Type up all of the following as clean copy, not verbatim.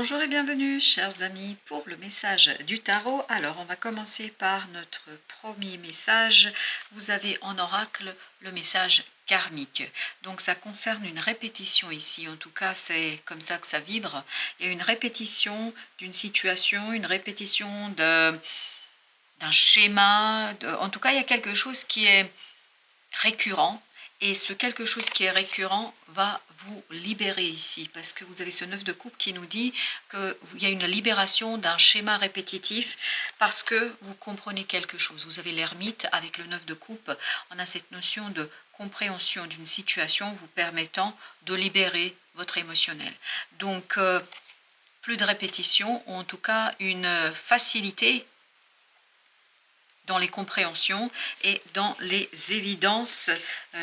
Bonjour et bienvenue, chers amis, pour le message du tarot. Alors, on va commencer par notre premier message. Vous avez en oracle le message karmique. Donc, ça concerne une répétition ici. En tout cas, c'est comme ça que ça vibre. Il y a une répétition d'une situation, une répétition d'un schéma. En tout cas, il y a quelque chose qui est récurrent. Et ce quelque chose qui est récurrent va vous libérer ici, parce que vous avez ce 9 de coupe qui nous dit qu'il y a une libération d'un schéma répétitif, parce que vous comprenez quelque chose. Vous avez l'ermite avec le 9 de coupe, on a cette notion de compréhension d'une situation vous permettant de libérer votre émotionnel. Donc, plus de répétition, ou en tout cas une facilité dans les compréhensions et dans les évidences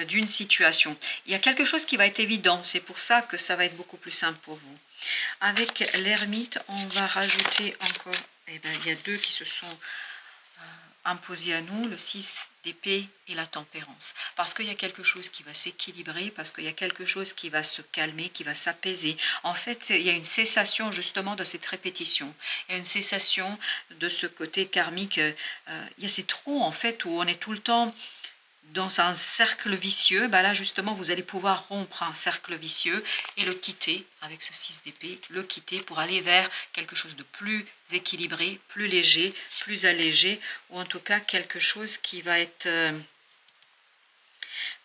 d'une situation. Il y a quelque chose qui va être évident, c'est pour ça que ça va être beaucoup plus simple pour vous. Avec l'ermite, on va rajouter encore, il y a deux qui se sont imposés à nous, le 6 d'épée et la tempérance. Parce qu'il y a quelque chose qui va s'équilibrer, parce qu'il y a quelque chose qui va se calmer, qui va s'apaiser. En fait, il y a une cessation justement de cette répétition. Il y a une cessation de ce côté karmique. Il y a ces trous en fait où on est tout le temps dans un cercle vicieux. Là justement vous allez pouvoir rompre un cercle vicieux et le quitter avec ce 6 d'épée, le quitter pour aller vers quelque chose de plus équilibré, plus léger, plus allégé, ou en tout cas quelque chose qui va être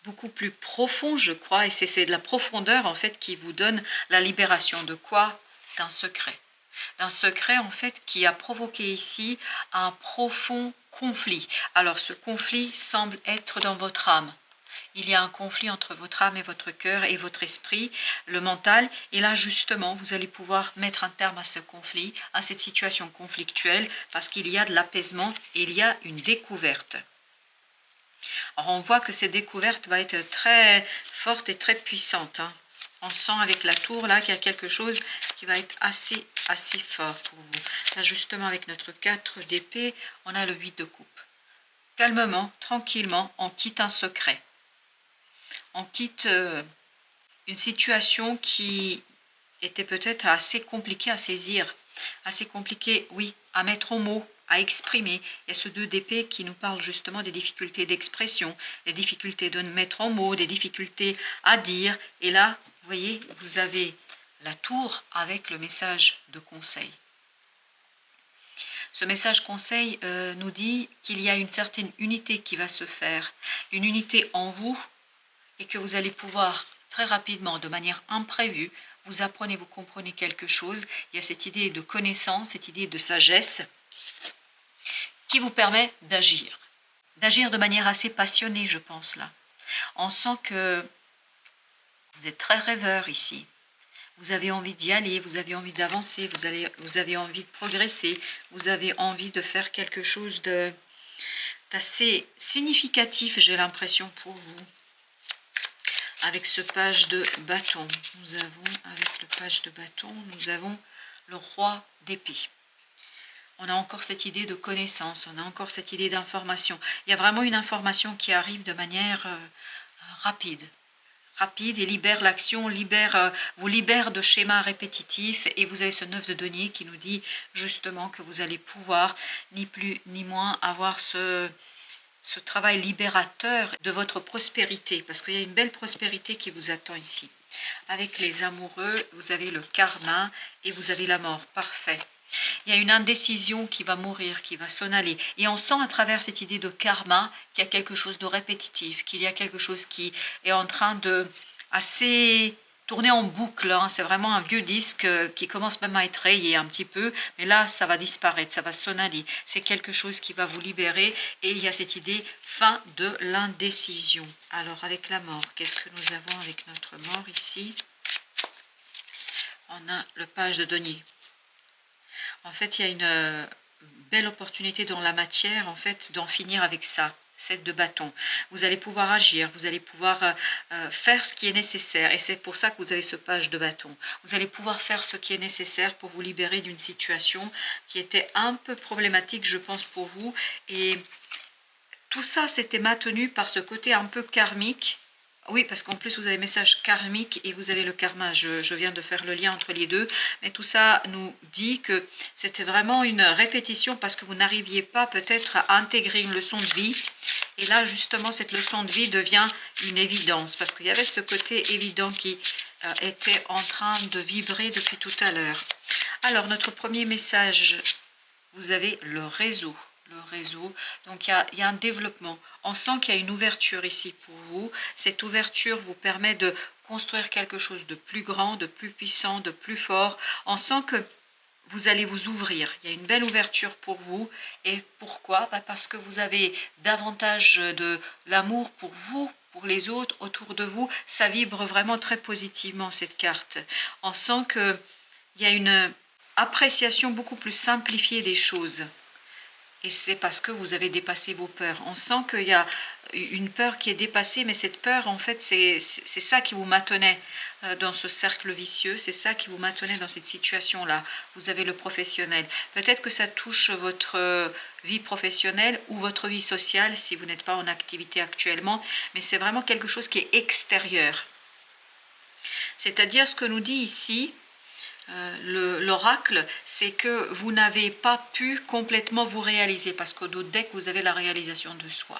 beaucoup plus profond, je crois, et c'est de la profondeur en fait qui vous donne la libération de quoi? D'un secret. D'un secret en fait qui a provoqué ici un profond conflit. Alors ce conflit semble être dans votre âme. Il y a un conflit entre votre âme et votre cœur et votre esprit, le mental. Et là, justement, vous allez pouvoir mettre un terme à ce conflit, à cette situation conflictuelle, parce qu'il y a de l'apaisement et il y a une découverte. Alors, on voit que cette découverte va être très forte et très puissante. On sent avec la tour, là, qu'il y a quelque chose qui va être assez fort pour vous. Là, justement, avec notre 4 d'épée, on a le 8 de coupe. Calmement, tranquillement, on quitte un secret. On quitte une situation qui était peut-être assez compliquée à saisir, assez compliquée, oui, à mettre en mots, à exprimer. Il y a ce 2 d'épée qui nous parle justement des difficultés d'expression, des difficultés de mettre en mots, des difficultés à dire. Et là, vous voyez, vous avez la tour avec le message de conseil. Ce message conseil nous dit qu'il y a une certaine unité qui va se faire, une unité en vous, et que vous allez pouvoir très rapidement, de manière imprévue, vous apprenez, vous comprenez quelque chose. Il y a cette idée de connaissance, cette idée de sagesse qui vous permet d'agir. D'agir de manière assez passionnée, je pense, là. On sent que vous êtes très rêveur ici. Vous avez envie d'y aller, vous avez envie d'avancer, vous avez envie de progresser, vous avez envie de faire quelque chose d'assez significatif, j'ai l'impression, pour vous. Avec ce page de bâton, avec le page de bâton, nous avons le roi d'épée. On a encore cette idée de connaissance, on a encore cette idée d'information. Il y a vraiment une information qui arrive de manière rapide et libère l'action, vous libère de schémas répétitifs. Et vous avez ce 9 de denier qui nous dit justement que vous allez pouvoir, ni plus ni moins, avoir ce travail libérateur de votre prospérité, parce qu'il y a une belle prospérité qui vous attend ici. Avec les amoureux, vous avez le karma et vous avez la mort, parfait. Il y a une indécision qui va mourir, qui va s'en aller. Et on sent à travers cette idée de karma qu'il y a quelque chose de répétitif, qu'il y a quelque chose qui est en train de assez tourner en boucle. C'est vraiment un vieux disque qui commence même à être rayé un petit peu. Mais là, ça va disparaître, ça va s'en aller. C'est quelque chose qui va vous libérer. Et il y a cette idée fin de l'indécision. Alors, avec la mort, qu'est-ce que nous avons avec notre mort ici? On a le page de denier. En fait, il y a une belle opportunité dans la matière, en fait, d'en finir avec ça. 7 de bâton. Vous allez pouvoir agir, vous allez pouvoir faire ce qui est nécessaire. Et c'est pour ça que vous avez ce page de bâton. Vous allez pouvoir faire ce qui est nécessaire pour vous libérer d'une situation qui était un peu problématique, je pense, pour vous. Et tout ça, c'était maintenu par ce côté un peu karmique Oui, parce qu'en plus, vous avez message karmique et vous avez le karma. Je viens de faire le lien entre les deux. Mais tout ça nous dit que c'était vraiment une répétition parce que vous n'arriviez pas peut-être à intégrer une leçon de vie. Et là, justement, cette leçon de vie devient une évidence parce qu'il y avait ce côté évident qui était en train de vibrer depuis tout à l'heure. Alors, notre premier message, vous avez le réseau. Le réseau, donc il y a un développement. On sent qu'il y a une ouverture ici pour vous. Cette ouverture vous permet de construire quelque chose de plus grand, de plus puissant, de plus fort. On sent que vous allez vous ouvrir. Il y a une belle ouverture pour vous. Et pourquoi? Parce que vous avez davantage de l'amour pour vous, pour les autres, autour de vous. Ça vibre vraiment très positivement, cette carte. On sent qu'il y a une appréciation beaucoup plus simplifiée des choses. Et c'est parce que vous avez dépassé vos peurs. On sent qu'il y a une peur qui est dépassée, mais cette peur, en fait, c'est ça qui vous maintenait dans ce cercle vicieux, c'est ça qui vous maintenait dans cette situation-là. Vous avez le professionnel. Peut-être que ça touche votre vie professionnelle ou votre vie sociale si vous n'êtes pas en activité actuellement, mais c'est vraiment quelque chose qui est extérieur. C'est-à-dire ce que nous dit ici, l'oracle, c'est que vous n'avez pas pu complètement vous réaliser parce qu'au dos de deck, vous avez la réalisation de soi.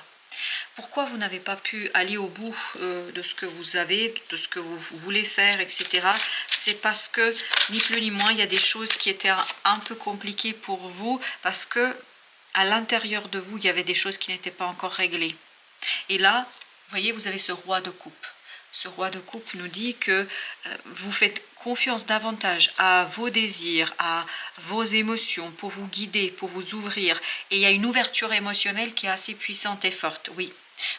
Pourquoi vous n'avez pas pu aller au bout de ce que vous avez, de ce que vous voulez faire, etc. C'est parce que, ni plus ni moins, il y a des choses qui étaient un peu compliquées pour vous parce que à l'intérieur de vous, il y avait des choses qui n'étaient pas encore réglées. Et là, vous voyez, vous avez ce roi de coupe. Ce roi de coupe nous dit que vous faites confiance davantage à vos désirs, à vos émotions pour vous guider, pour vous ouvrir. Et il y a une ouverture émotionnelle qui est assez puissante et forte, oui.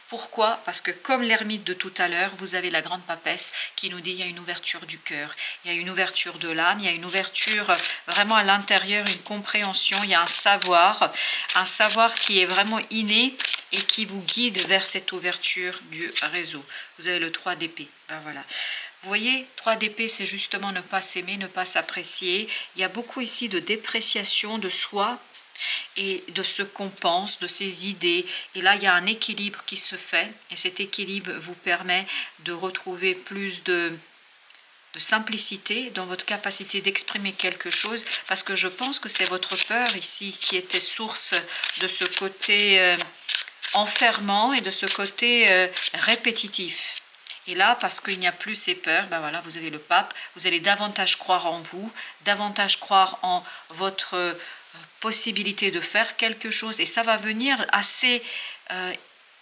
Pourquoi? Parce que comme l'ermite de tout à l'heure, vous avez la grande papesse qui nous dit qu'il y a une ouverture du cœur, il y a une ouverture de l'âme, il y a une ouverture vraiment à l'intérieur, une compréhension, il y a un savoir qui est vraiment inné et qui vous guide vers cette ouverture du réseau. Vous avez le 3 d'épée, ben voilà. Vous voyez, 3 d'épée, c'est justement ne pas s'aimer, ne pas s'apprécier. Il y a beaucoup ici de dépréciation de soi et de ce qu'on pense, de ses idées. Et là, il y a un équilibre qui se fait. Et cet équilibre vous permet de retrouver plus de simplicité dans votre capacité d'exprimer quelque chose. Parce que je pense que c'est votre peur ici qui était source de ce côté enfermant et de ce côté répétitif. Et là, parce qu'il n'y a plus ces peurs, ben voilà, vous avez le pape, vous allez davantage croire en vous, davantage croire en votre possibilité de faire quelque chose. Et ça va venir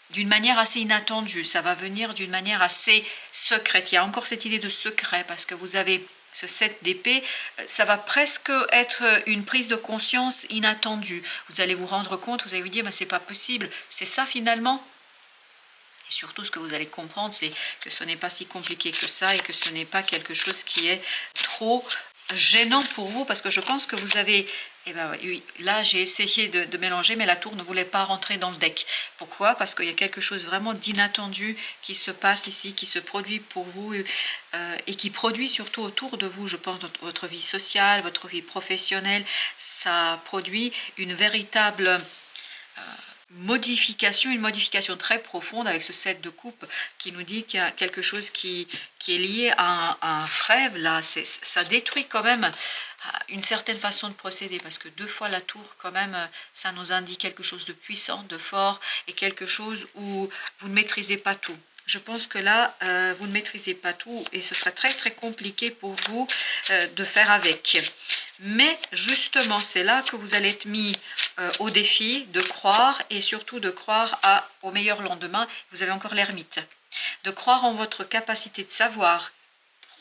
d'une manière assez inattendue, ça va venir d'une manière assez secrète. Il y a encore cette idée de secret, parce que vous avez ce 7 d'épée, ça va presque être une prise de conscience inattendue. Vous allez vous rendre compte, vous allez vous dire, mais c'est pas possible, c'est ça finalement. Et surtout, ce que vous allez comprendre, c'est que ce n'est pas si compliqué que ça et que ce n'est pas quelque chose qui est trop gênant pour vous, parce que je pense que vous avez... Eh ben oui, là j'ai essayé de mélanger, mais la tour ne voulait pas rentrer dans le deck. Pourquoi? Parce qu'il y a quelque chose vraiment d'inattendu qui se passe ici, qui se produit pour vous et qui produit surtout autour de vous, je pense, votre vie sociale, votre vie professionnelle. Ça produit une véritable... une modification très profonde avec ce 7 de coupe qui nous dit qu'il y a quelque chose qui est lié à un rêve. Là, ça détruit quand même une certaine façon de procéder, parce que 2 fois la tour, quand même, ça nous indique quelque chose de puissant, de fort, et quelque chose où vous ne maîtrisez pas tout. Je pense que là, vous ne maîtrisez pas tout et ce sera très très compliqué pour vous de faire avec. Mais justement, c'est là que vous allez être mis au défi de croire, et surtout de croire au meilleur lendemain. Vous avez encore l'ermite. De croire en votre capacité de savoir.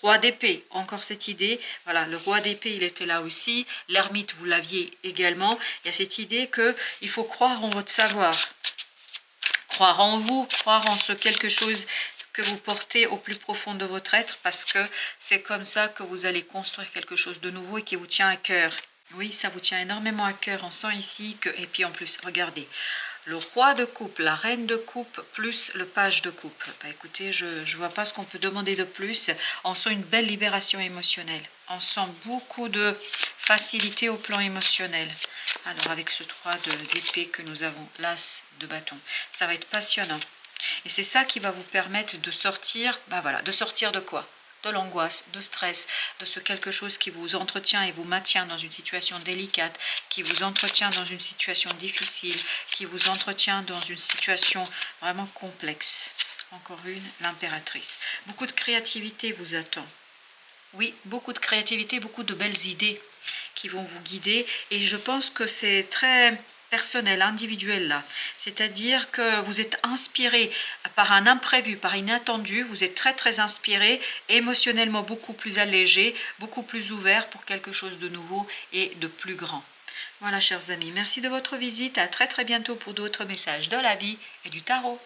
Roi d'épée, encore cette idée. Voilà, le roi d'épée, il était là aussi. L'ermite, vous l'aviez également. Il y a cette idée qu'il faut croire en votre savoir. Croire en vous, croire en ce quelque chose que vous portez au plus profond de votre être, parce que c'est comme ça que vous allez construire quelque chose de nouveau et qui vous tient à cœur. Oui, ça vous tient énormément à cœur. On sent ici que... Et puis en plus, regardez, le roi de coupe, la reine de coupe, plus le page de coupe. Bah, écoutez, je ne vois pas ce qu'on peut demander de plus. On sent une belle libération émotionnelle. On sent beaucoup de facilité au plan émotionnel. Alors avec ce 3 d'épée que nous avons, l'as de bâton, ça va être passionnant. Et c'est ça qui va vous permettre de sortir, voilà, de sortir de quoi? De l'angoisse, de stress, de ce quelque chose qui vous entretient et vous maintient dans une situation délicate, qui vous entretient dans une situation difficile, qui vous entretient dans une situation vraiment complexe. Encore une, l'impératrice. Beaucoup de créativité vous attend. Oui, beaucoup de créativité, beaucoup de belles idées qui vont vous guider. Et je pense que c'est très personnel, individuel là. C'est-à-dire que vous êtes inspiré par un imprévu, par inattendu. Vous êtes très très inspiré, émotionnellement beaucoup plus allégé, beaucoup plus ouvert pour quelque chose de nouveau et de plus grand. Voilà, chers amis, merci de votre visite. À très très bientôt pour d'autres messages de la vie et du tarot.